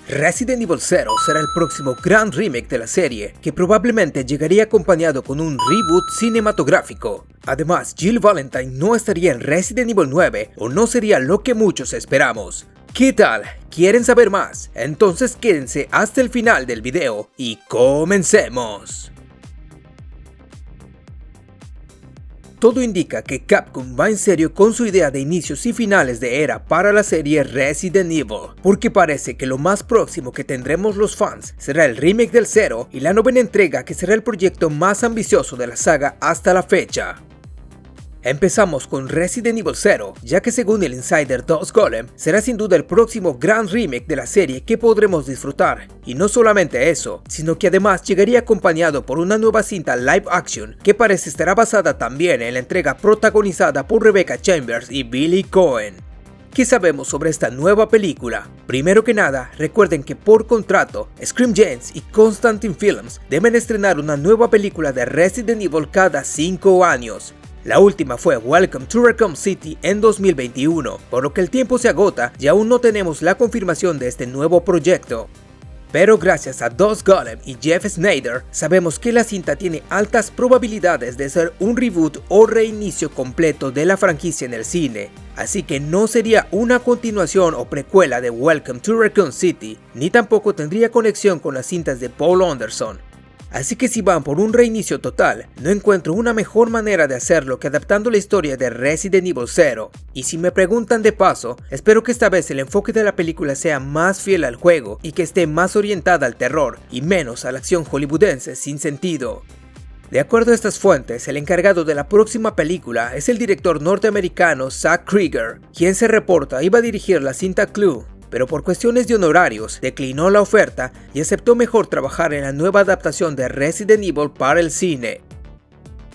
Resident Evil 0 será el próximo gran remake de la serie, que probablemente llegaría acompañado con un reboot cinematográfico. Además, Jill Valentine no estaría en Resident Evil 9 o no sería lo que muchos esperamos. ¿Qué tal? ¿Quieren saber más? Entonces quédense hasta el final del video y comencemos. Todo indica que Capcom va en serio con su idea de inicios y finales de era para la serie Resident Evil, porque parece que lo más próximo que tendremos los fans será el remake del 0 y la novena entrega, que será el proyecto más ambicioso de la saga hasta la fecha. Empezamos con Resident Evil 0, ya que según el insider Dos Golem, será sin duda el próximo gran remake de la serie que podremos disfrutar. Y no solamente eso, sino que además llegaría acompañado por una nueva cinta live action que parece estará basada también en la entrega protagonizada por Rebecca Chambers y Billy Cohen. ¿Qué sabemos sobre esta nueva película? Primero que nada, recuerden que por contrato, Scream Gems y Constantine Films deben estrenar una nueva película de Resident Evil cada 5 años. La última fue Welcome to Raccoon City en 2021, por lo que el tiempo se agota y aún no tenemos la confirmación de este nuevo proyecto. Pero gracias a Dos Golem y Jeff Sneider, sabemos que la cinta tiene altas probabilidades de ser un reboot o reinicio completo de la franquicia en el cine, así que no sería una continuación o precuela de Welcome to Raccoon City, ni tampoco tendría conexión con las cintas de Paul Anderson. Así que si van por un reinicio total, no encuentro una mejor manera de hacerlo que adaptando la historia de Resident Evil 0. Y si me preguntan de paso, espero que esta vez el enfoque de la película sea más fiel al juego y que esté más orientada al terror y menos a la acción hollywoodense sin sentido. De acuerdo a estas fuentes, el encargado de la próxima película es el director norteamericano Zack Krieger, quien se reporta iba a dirigir la cinta Clue, pero por cuestiones de honorarios declinó la oferta y aceptó mejor trabajar en la nueva adaptación de Resident Evil para el cine.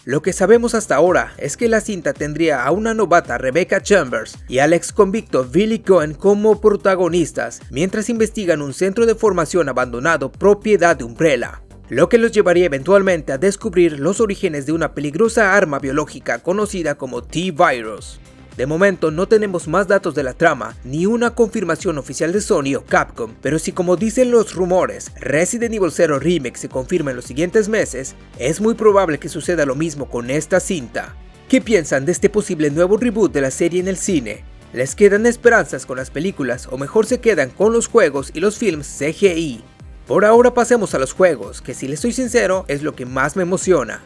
Lo que sabemos hasta ahora es que la cinta tendría a una novata Rebecca Chambers y al ex convicto Billy Cohen como protagonistas, mientras investigan un centro de formación abandonado propiedad de Umbrella, lo que los llevaría eventualmente a descubrir los orígenes de una peligrosa arma biológica conocida como T-Virus. De momento no tenemos más datos de la trama, ni una confirmación oficial de Sony o Capcom, pero si como dicen los rumores, Resident Evil 0 Remake se confirma en los siguientes meses, es muy probable que suceda lo mismo con esta cinta. ¿Qué piensan de este posible nuevo reboot de la serie en el cine? ¿Les quedan esperanzas con las películas o mejor se quedan con los juegos y los films CGI? Por ahora pasemos a los juegos, que si les soy sincero es lo que más me emociona.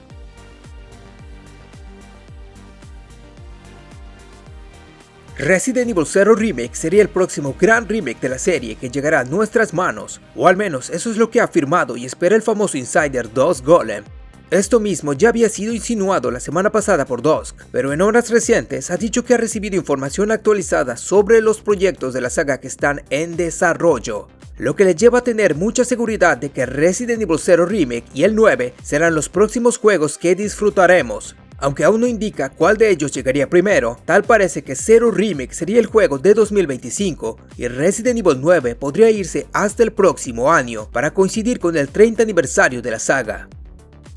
Resident Evil 0 Remake sería el próximo gran remake de la serie que llegará a nuestras manos, o al menos eso es lo que ha afirmado y espera el famoso insider Dos Golem. Esto mismo ya había sido insinuado la semana pasada por Dusk, pero en horas recientes ha dicho que ha recibido información actualizada sobre los proyectos de la saga que están en desarrollo, lo que le lleva a tener mucha seguridad de que Resident Evil 0 Remake y el 9 serán los próximos juegos que disfrutaremos. Aunque aún no indica cuál de ellos llegaría primero, tal parece que 0 Remake sería el juego de 2025 y Resident Evil 9 podría irse hasta el próximo año para coincidir con el 30 aniversario de la saga.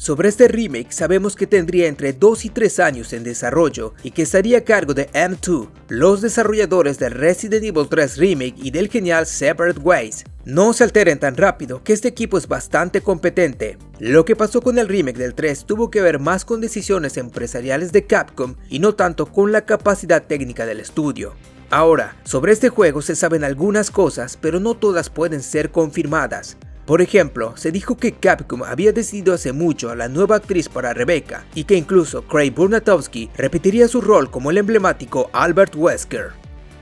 Sobre este remake sabemos que tendría entre 2 y 3 años en desarrollo y que estaría a cargo de M2, los desarrolladores de Resident Evil 3 Remake y del genial Separate Ways. No se alteren tan rápido, que este equipo es bastante competente. Lo que pasó con el remake del 3 tuvo que ver más con decisiones empresariales de Capcom y no tanto con la capacidad técnica del estudio. Ahora, sobre este juego se saben algunas cosas, pero no todas pueden ser confirmadas. Por ejemplo, se dijo que Capcom había decidido hace mucho a la nueva actriz para Rebecca y que incluso Craig Burnatowski repetiría su rol como el emblemático Albert Wesker.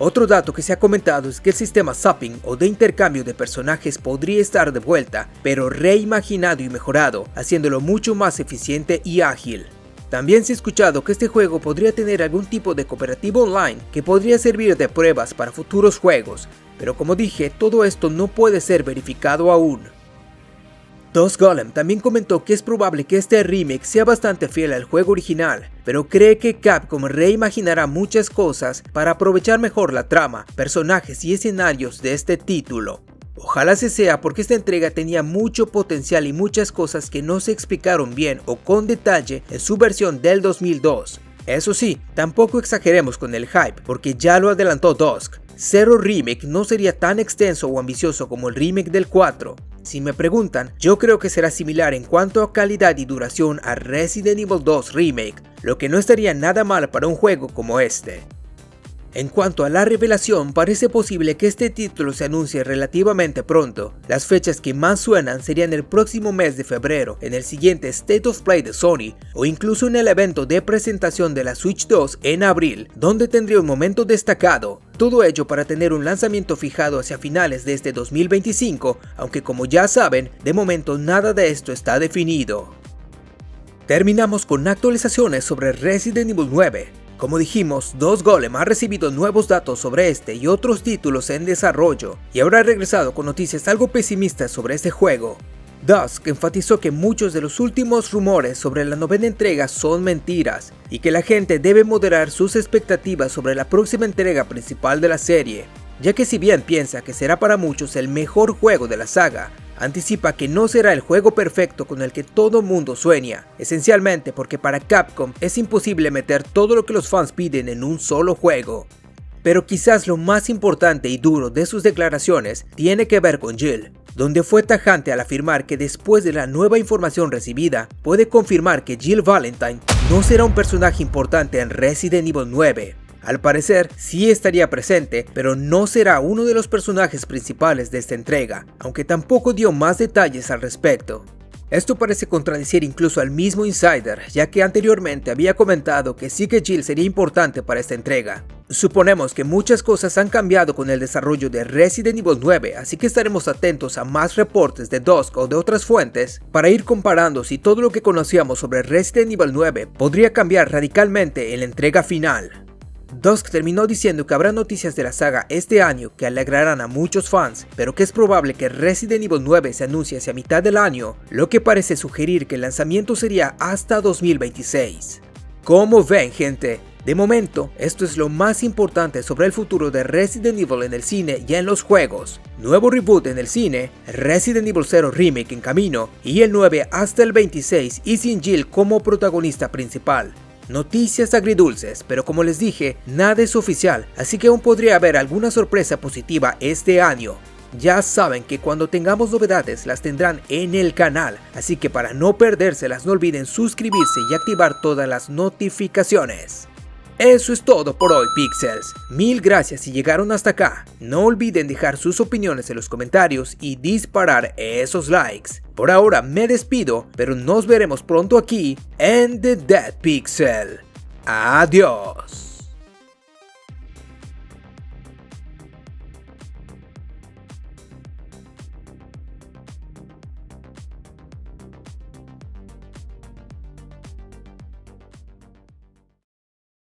Otro dato que se ha comentado es que el sistema zapping o de intercambio de personajes podría estar de vuelta, pero reimaginado y mejorado, haciéndolo mucho más eficiente y ágil. También se ha escuchado que este juego podría tener algún tipo de cooperativo online que podría servir de pruebas para futuros juegos, pero como dije, todo esto no puede ser verificado aún. Dos Golem también comentó que es probable que este remake sea bastante fiel al juego original, pero cree que Capcom reimaginará muchas cosas para aprovechar mejor la trama, personajes y escenarios de este título. Ojalá se sea, porque esta entrega tenía mucho potencial y muchas cosas que no se explicaron bien o con detalle en su versión del 2002. Eso sí, tampoco exageremos con el hype, porque ya lo adelantó Dusk. 0 Remake no sería tan extenso o ambicioso como el remake del 4. Si me preguntan, yo creo que será similar en cuanto a calidad y duración a Resident Evil 2 Remake, lo que no estaría nada mal para un juego como este. En cuanto a la revelación, parece posible que este título se anuncie relativamente pronto. Las fechas que más suenan serían el próximo mes de febrero, en el siguiente State of Play de Sony, o incluso en el evento de presentación de la Switch 2 en abril, donde tendría un momento destacado. Todo ello para tener un lanzamiento fijado hacia finales de este 2025, aunque como ya saben, de momento nada de esto está definido. Terminamos con actualizaciones sobre Resident Evil 9. Como dijimos, Dos Golem ha recibido nuevos datos sobre este y otros títulos en desarrollo, y ahora ha regresado con noticias algo pesimistas sobre este juego. Dusk enfatizó que muchos de los últimos rumores sobre la novena entrega son mentiras, y que la gente debe moderar sus expectativas sobre la próxima entrega principal de la serie, ya que si bien piensa que será para muchos el mejor juego de la saga, anticipa que no será el juego perfecto con el que todo mundo sueña, esencialmente porque para Capcom es imposible meter todo lo que los fans piden en un solo juego. Pero quizás lo más importante y duro de sus declaraciones tiene que ver con Jill, donde fue tajante al afirmar que después de la nueva información recibida, puede confirmar que Jill Valentine no será un personaje importante en Resident Evil 9. Al parecer, sí estaría presente, pero no será uno de los personajes principales de esta entrega, aunque tampoco dio más detalles al respecto. Esto parece contradecir incluso al mismo Insider, ya que anteriormente había comentado que sí que Jill sería importante para esta entrega. Suponemos que muchas cosas han cambiado con el desarrollo de Resident Evil 9, así que estaremos atentos a más reportes de Dusk o de otras fuentes para ir comparando si todo lo que conocíamos sobre Resident Evil 9 podría cambiar radicalmente en la entrega final. Dusk terminó diciendo que habrá noticias de la saga este año que alegrarán a muchos fans, pero que es probable que Resident Evil 9 se anuncie hacia mitad del año, lo que parece sugerir que el lanzamiento sería hasta 2026. ¿Cómo ven, gente? De momento, esto es lo más importante sobre el futuro de Resident Evil en el cine y en los juegos. Nuevo reboot en el cine, Resident Evil 0 Remake en camino, y el 9 hasta el 26 y sin Jill como protagonista principal. Noticias agridulces, pero como les dije, nada es oficial, así que aún podría haber alguna sorpresa positiva este año. Ya saben que cuando tengamos novedades las tendrán en el canal, así que para no perdérselas no olviden suscribirse y activar todas las notificaciones. Eso es todo por hoy, Pixels. Mil gracias si llegaron hasta acá. No olviden dejar sus opiniones en los comentarios y disparar esos likes. Por ahora me despido, pero nos veremos pronto aquí en The Dead Pixel. Adiós.